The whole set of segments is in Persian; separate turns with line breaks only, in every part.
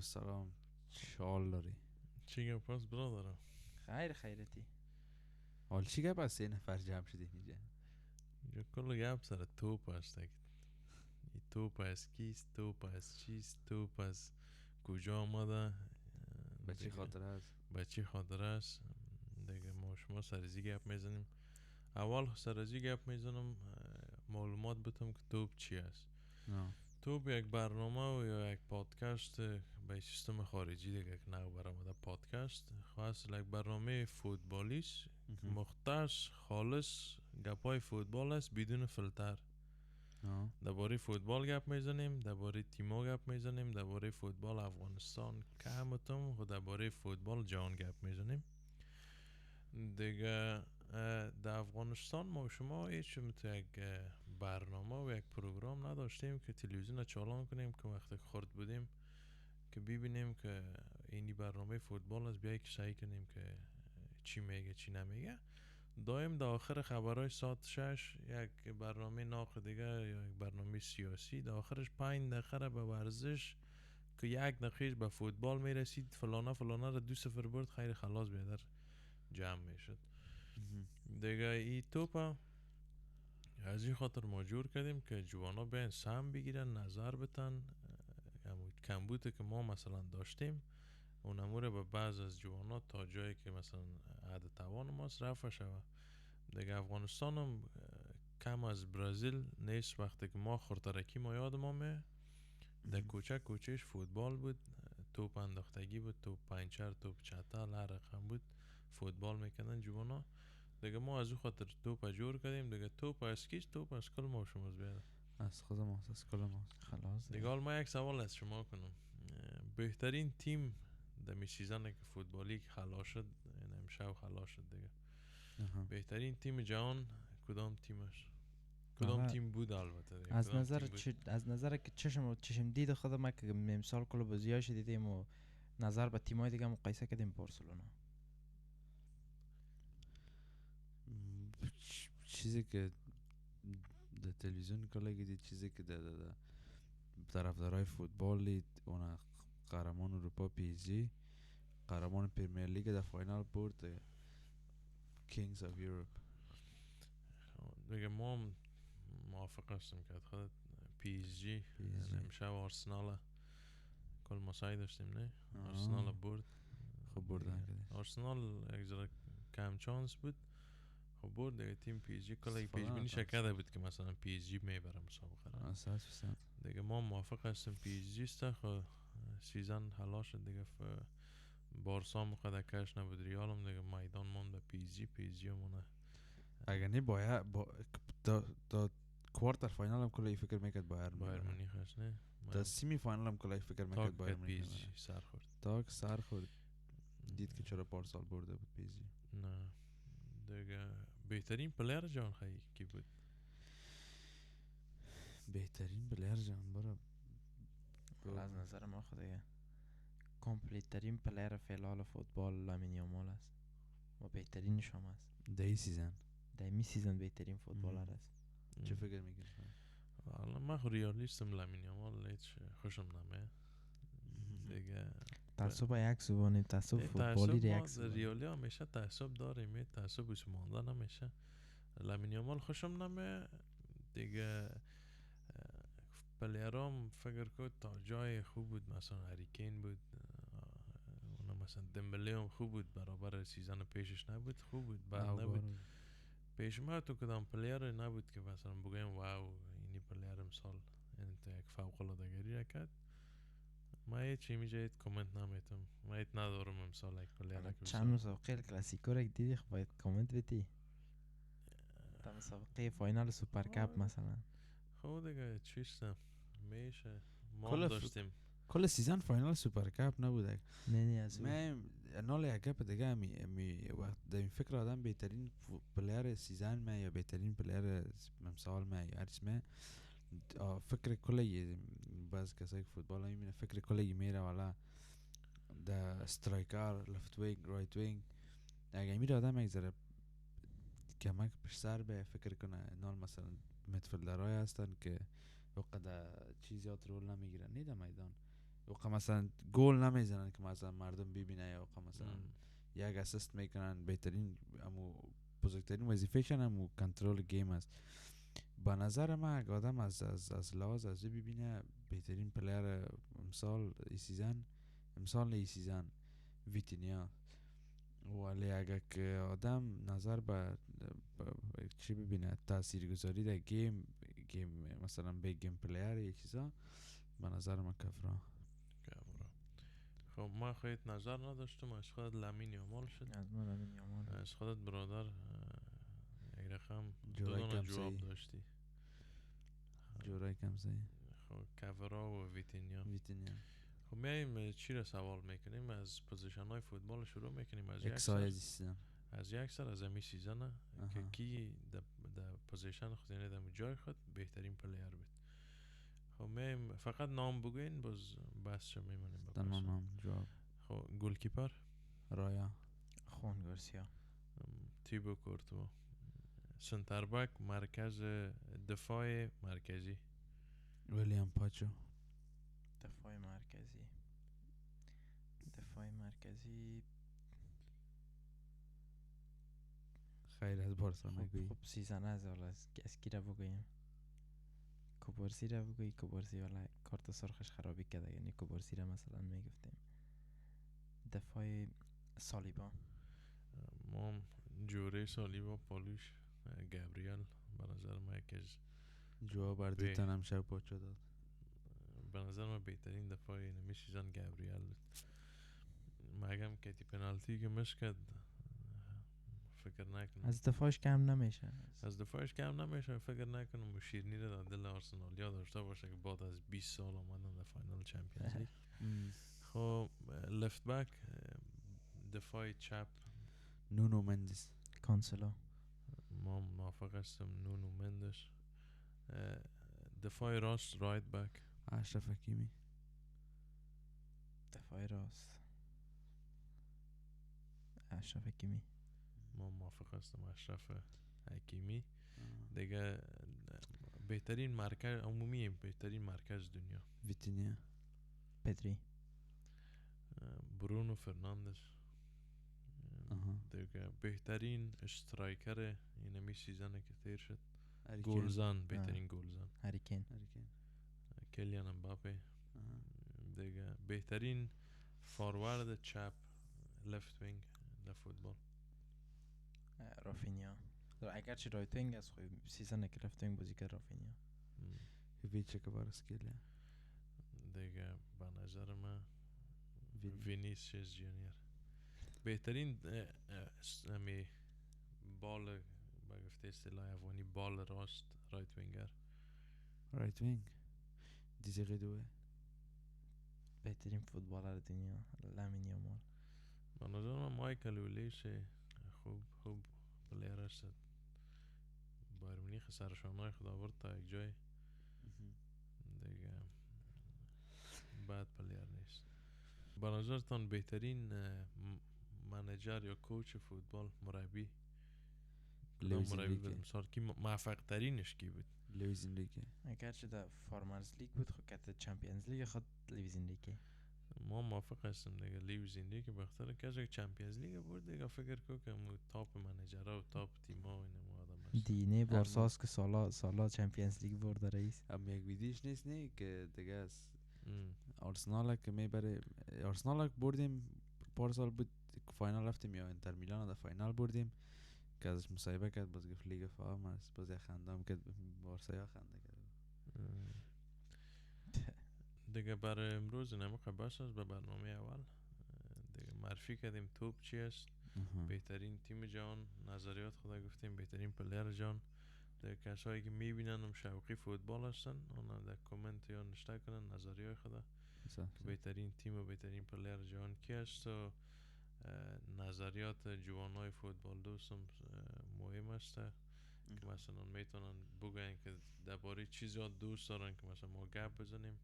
سلام. شال داری؟
چی گپ پس برادرم؟
خیرتی.
حال چی گپ است؟ 3 نفر جمع شدیم اینجا.
اینجا کل گپ سر توپ است. این توپ از کیست؟ توپ از چیست؟ توپ از کجا آمده؟
به چی خاطر است؟
به چی خاطر است؟ دیگه ما شما سرزی گپ میزنیم. اول سرزی گپ میزنم معلومات بتم که توپ چی است. توپ یک برنامه و یا یک پادکست به سیستم خارجی دیگه که نو برآمده پادکست خاص یک برنامه فوتبالی است که مختص خالص گپای فوتبال است بدون فیلتر. درباره فوتبال گپ میزنیم، درباره تیم‌ها گپ میزنیم، درباره فوتبال افغانستان کمتم و درباره فوتبال جهان گپ میزنیم دیگه. در افغانستان ما شما هیچ مثل یک برنامه و یک پروگرام نداشتیم که تلویزیون چالان کنیم که وقتی خورد بودیم که ببینیم که اینی برنامه فوتبال است بیایی که سعی کنیم که چی میگه چی نمیگه. دایم در آخر خبرهای ساعت 6 یک برنامه ناق دیگه یا یک برنامه سیاسی در آخرش 5 دقیقه به ورزش که 1 دقیقه به فوتبال میرسید فلانه رو 2-0 برد خیر خلاص بیادر جمع میشد دیگه. ای توپا از این خاطر ما جور کردیم که جوانا بیان سهم بگیرن نظر بتن کمبوده که ما مثلا داشتیم اون اموره به بعض از جوانا تا جایی که مثلا عدد توان ماست رفع شوه دیگه. افغانستان هم کم از برازیل نیست. وقتی که ما خورترکی ما یاد ما در کوچهش فوتبال بود، توپ انداختگی بود، توپ پنچر، توپ چتل، هر رقم بود فوتبال میکنن جوانا دیگه. ما از او خاطر توپ جور کردیم دیگه. توپ از کیست؟ توپ از کل ما شماست بیاده
از خود ماست، از کل ماست.
خلاص
دیگه. حال ما یک سوال از شما کنم. بهترین تیم در می سیزنه که فوتبالی که خلاص شد این امشب خلاص شد دیگه بهترین تیم جهان کدام تیمش؟ کدام تیم بود البته دیگه.
از نظر که چشم دید خودم ما که امسال کل بازیاش دیدیم و نظر به تیمای دیگه مقایسه کردیم بارسلونا.
چیزی که در تلویزیون کلا دید، چیزی که در طرفدارای فوتبال دید، اون قهرمان اروپا پی اس جی، قهرمان پرمیر لیگ در فاینال برد، کینگز اف یوروپ
دیگه. ما موافق هستم که خود پی اس جی امشب آرسنال کل مسایی داشتیم نه؟ آرسنال برد.
خب بردن کردیم.
آرسنال یک ذره کم چانس بود خب برد دیگه. تیم پی اس جی کلا پیش بینی شکده بود که مثلا پی اس جی میبره مسابقه
اساسا
دیگه. ما موافق هستیم پی اس جی است. خب سیزن حلا شد دیگه. بارسا مقدر کش نبود، ریال هم دیگه میدان مون به پی اس جی مونه.
اگر نه باید تا کوارتر فاینال هم کلی فکر میکرد بایر
مونیخ هست نه؟
تا سیمی فاینال هم کلی فکر میکرد بایر
پی اس جی سر خورد
دید که چرا پارسال برده بود پی اس جی.
نه دیگه. بهترین پلیر جان خیلی کی بود؟
بهترین پلیر جان برا
از نظر ما خود کامپلیت ترین پلیر فعلا فوتبال لامین یامال است و بهترینش هم است.
دی سیزن
بهترین فوتبالر است.
چه فکر میکنی؟
والا من ریالیستم. لامین یامال هیچ خوشم نمیاد دیگه.
تعصب یک زبانه، تعصب فوتبالی یک زبانه.
ریالی همیشه تعصب داریم، تعصب اسمانده نمیشه. لامین یامال خوشم نمیاد دیگه. پلیرام فکر کنم تا جای خوب بود، مثلا هریکین بود، اون مثلا دمبله هم خوب بود، برابر سیزن پیشش نبود، خوب بود، بد نبود. پیش ما تو کدام پلیر نبود که مثلا بگیم واو اینی پلیر امسال این یک فوق العاده گری کرد. ما هیچ میجه کامنت نمیتم، ما هیچ ندارم امسال یک پلیر.
چند مسابقه کلاسیکو را دیدی خب باید کامنت بدی. تا مسابقه فاینال سوپر کاپ مثلا.
خب دیگه چیستم میشه ما داشتیم
کل سیزن فاینال سوپر کاپ نبوده.
نه از
من نال یک گپ دیگه می وقت در این فکر آدم بهترین پلیر سیزن ما یا بهترین پلیر امسال ما یا هرچی ما فکر کلی بعض کسایی که فوتبال نمیبینه فکر کلی میره والا در استرایکر، لفت وینگ، رایت وینگ. اگه میره آدم یک ذره کمک پیش سر به فکر کنه نال مثلا مدفیلدرهای هستن که وقت چیزیات رول نمیگیرن نه در میدان و مثلا گل نمیزنن که مثلا مردم ببینه، یا مثلا یک اسیست میکنن. بهترین امو بزرگترین وظیفه‌شان همو کنترل گیم است. با نظر من اگه آدم از لحاظ از ببینه بهترین پلیر امسال ای سیزن ویتینیا. ولی اگه که آدم نظر به چی ببینه تاثیرگذاری در گیم مثلا به گیم پلیر یا چیزا، به نظر من کفرا.
خب ما خودت نظر نداشتم، از خودت لامین یامال شد،
از ما لامین یامال،
از خودت برادر یک رقم
جورای
دو دونه
کم
جواب
سی.
داشتی.
جورای کم سی.
خب کفرا و ویتینیا. خب میایم چی را سوال میکنیم؟ از پوزیشن های فوتبال شروع میکنیم، از یک سر از امی سیزنه که کی در پوزیشن خود، یعنی در جای خود بهترین پلیر بود. خب میایم فقط نام بگوین باز بس شو میمونیم با
نام جواب.
خب گولکیپر
رایا،
خوان گارسیا،
تیبو کورتوا. سنتر بک مرکز دفاع مرکزی
ویلیام پاچو.
دفاع مرکزی
خیر از بارسا نگویی.
خب سیزن از کی را بگویم؟ کوبارسی را بگویی. کوبارسی والا کارت سرخش خرابی کرده، یعنی کوبارسی را مثلا میگفتیم. دفاع سالیبا،
ما جوره سالیبا، پالوش، گابریل به نظر من یکی از
جواب بردیتن هم شب پاچو داد.
به نظر من بهترین دفاع اینمی سیزن گابریل بود. مگم که تی پنالتی که مش کرد فکر نکنم
از دفاعش کم نمیشه.
فکر نکنم شیرینی را در دل آرسنالیا داشته باشه که بعد از 20 سال آمدن در فاینال چمپیونز لیگ. خب لفت بک دفاع چپ
نونو مندس.
کانسلو.
ما موافق هستم، نونو مندس. دفاع راست رایت بک
اشرف حکیمی.
دفاع راست اشرف حکیمی.
ما موافق هستم اشرف حکیمی. دیگه بهترین مرکز عمومی، بهترین مرکز دنیا
ویتینیا.
پدری.
برونو فرناندز. دیگه بهترین استرایکر اینمی سیزن که تیر شد، گلزن، بهترین گلزن
هریکین.
کلیان امباپه. دیگه بهترین فاروارد چپ لفت وینگ در فوتبال
رافینیا. اگرچه رایت وینگ از خوی سیزن که لفت وینگ بازی کرد رافینیا.
ویچه کبارسکیلیا.
دیگه به نظر من وینیسیوس جونیور. بهترین امی بال با گفته اصطلاح افغانی بال راست رایت وینگر.
رایت وینگ دیزیقی دوه.
بهترین فوتبالر دنیا لامین یامال.
به نظر من مایکل اولیش خوب پلیر است. بایر مونیخ سرشانهای خود آورد تا یک جای دیگه، بد پلیر نیست. به نظرتان بهترین منیجر یا کوچ فوتبال، مربی
لویز انریکه.
مثال کی موفق ترینش کی بود؟
لویز انریکه.
اگرچه در فارمرز لیگ بود خود کت چمپیونز لیگ خود لویز انریکه.
ما موافق هستم دیگه. لویز انریکه بخاطر که چمپیونز لیگ بود دیگه، فکر کو که مو تاپ منیجرها و تاپ تیم‌ها و اینم آدم است.
دینه بارساس که سالا چمپیونز لیگ برد رئیس.
هم یک ویدیوش نیست نه که دیگه از آرسنال که میبره. آرسنال بردیم پارسال بود فاینال رفتیم، یا انتر میلان در فاینال بردیم که ازش مصاحبه کرد، باز گفت لیگ فارمرز، باز خندام کرد بارسا خنده کرد.
دیگه برای امروز نمک بس است به برنامه اول. دیگه معرفی کردیم توپ چی است، بهترین تیم جهان، نظریات خدا گفتیم، بهترین پلیر جهان. دیگه کسایی که میبینن هم شوقی فوتبال هستن اونا در کامنت یا نشته کنن نظریات خدا که بهترین تیم و بهترین پلیر جهان کی است. و نظریات جوانای فوتبال دوستم مهم است که مثلا میتونن بگن که درباره چیزات دوست دارن که مثلا ما گپ بزنیم،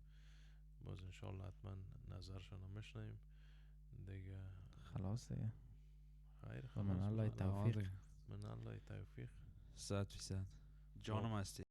باز انشالله حتما نظرشون رو میشنویم دیگه.
خلاص دیگه.
خیر،
من الله توفیق.
100%
جانم هستی.